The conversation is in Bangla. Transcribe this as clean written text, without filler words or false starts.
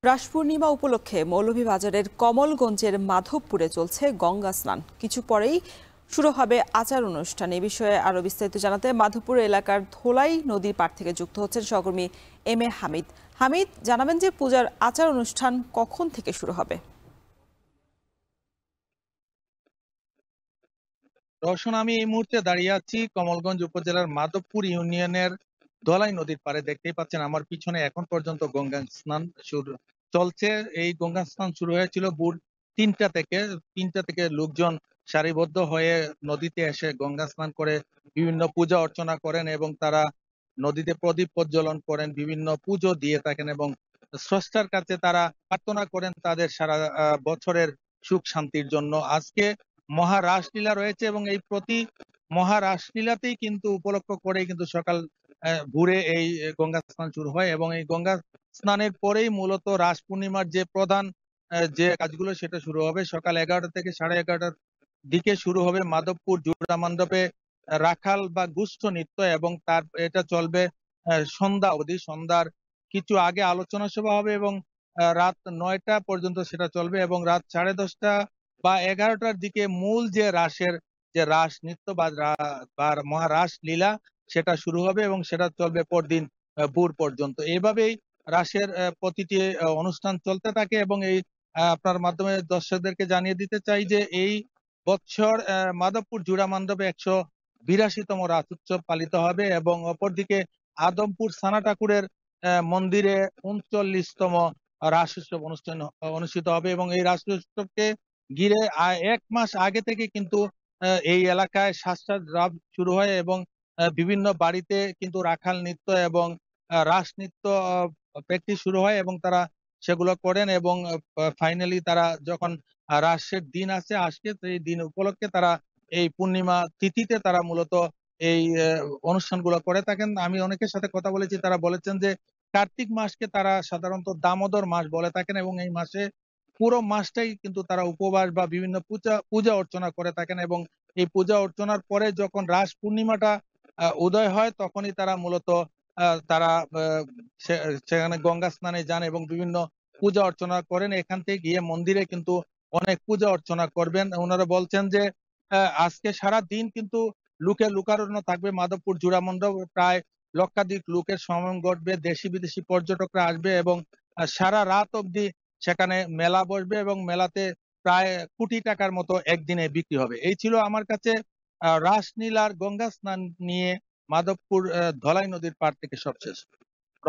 রাস পূর্ণিমা উপলক্ষে মৌলভীবাজারের কমলগঞ্জের মাধবপুরে চলছে গঙ্গা স্নান। কিছু পরেই শুরু হবে আচার অনুষ্ঠান। এ বিষয়ে আরো বিস্তারিত জানাতে মাধবপুর এলাকার ধোলাই নদীর পাড় থেকে যুক্ত হচ্ছেন সহকর্মী এম এ হামিদ। হামিদ, জানাবেন যে পূজার আচার অনুষ্ঠান কখন থেকে শুরু হবে? রওশন, আমি এই মুহূর্তে দাঁড়িয়ে আছি কমলগঞ্জ উপজেলার মাধবপুর ইউনিয়নের ধলাই নদীর পাড়ে। দেখতেই পাচ্ছেন আমার পিছনে এখন পর্যন্ত গঙ্গা স্নান শুরু চলছে। এই গঙ্গা স্নান শুরু হয়েছিল ভোর ৩টা থেকে লোকজন সারিবদ্ধ হয়ে নদীতে এসে গঙ্গা স্নান করে বিভিন্ন পূজা অর্চনা করেন এবং তারা নদীতে প্রদীপ প্রজ্বলন করেন, বিভিন্ন পুজো দিয়ে থাকেন এবং স্রষ্টার কাছে তারা প্রার্থনা করেন তাদের সারা বছরের সুখ শান্তির জন্য। আজকে মহারাসলীলা রয়েছে এবং এই প্রতি মহারাসলীলাতেই কিন্তু উপলক্ষ করে কিন্তু সকাল ভোরে এই গঙ্গা স্নান শুরু হয় এবং এই গঙ্গা স্নানের পরেই মূলত রাস পূর্ণিমার যে প্রধান যে কাজগুলো সেটা শুরু হবে। সকাল 11টা থেকে 11:30টার দিকে শুরু হবে মাধবপুর জোড়া মণ্ডপে রাখাল বা গুষ্ঠ নৃত্য এবং তার এটা চলবে সন্ধ্যা অবধি। সন্ধ্যার কিছু আগে আলোচনা সভা হবে এবং রাত 9টা পর্যন্ত সেটা চলবে এবং রাত 10:30টা বা 11টার দিকে মূল যে রাস নৃত্য বা মহারাস লীলা সেটা শুরু হবে এবং সেটা চলবে পরদিন ভোর পর্যন্ত। এইভাবেই রাসের প্রতিটি অনুষ্ঠান চলতে থাকে এবং এই আপনার মাধ্যমে দর্শকদেরকে জানিয়ে দিতে চাই যে এই বছর মাধবপুর জুড়া মণ্ডপে 182তম রাস উৎসব পালিত হবে এবং অপরদিকে আদমপুর সানা ঠাকুরের মন্দিরে 39তম রাস উৎসব অনুষ্ঠিত হবে এবং এই রাস উৎসবকে ঘিরে 1 মাস আগে থেকে কিন্তু এই এলাকায় সাজ শুরু হয় এবং বিভিন্ন বাড়িতে কিন্তু রাখাল নৃত্য এবং রাস নৃত্য প্র্যাকটিস শুরু হয় এবং তারা সেগুলো করেন এবং ফাইনালি তারা যখন রাসের দিন আছে আজকে, তো এই দিন উপলক্ষে তারা এই পূর্ণিমা তিথিতে তারা মূলত এই অনুষ্ঠানগুলো করে থাকেন। আমি অনেকের সাথে কথা বলেছি, তারা বলেছেন যে কার্তিক মাসকে তারা সাধারণত দামোদর মাস বলে থাকেন এবং এই মাসে পুরো মাসটাই কিন্তু তারা উপবাস বা বিভিন্ন পূজা পূজা অর্চনা করে থাকেন এবং এই পূজা অর্চনার পরে যখন রাস পূর্ণিমাটা উদয় হয় তখনই তারা মূলত তারা সেখানে গঙ্গা স্নানে যান এবং বিভিন্ন পূজা অর্চনা করেন। এখান থেকে গিয়ে মন্দিরে কিন্তু অনেক পূজা অর্চনা করবেন। ওনারা বলছেন যে আজকে সারা দিন কিন্তু লোকারণ্য থাকবে মাধবপুর জুড়া মণ্ডপ। প্রায় লক্ষাধিক লোকের সমাগম ঘটবে, দেশি বিদেশি পর্যটকরা আসবে এবং সারা রাত অবধি সেখানে মেলা বসবে এবং মেলাতে প্রায় কোটি টাকার মতো একদিনে বিক্রি হবে। এই ছিল আমার কাছে রাসলীলার গঙ্গা স্নান নিয়ে মাধবপুর ধলাই নদীর পাড় থেকে সবশেষ।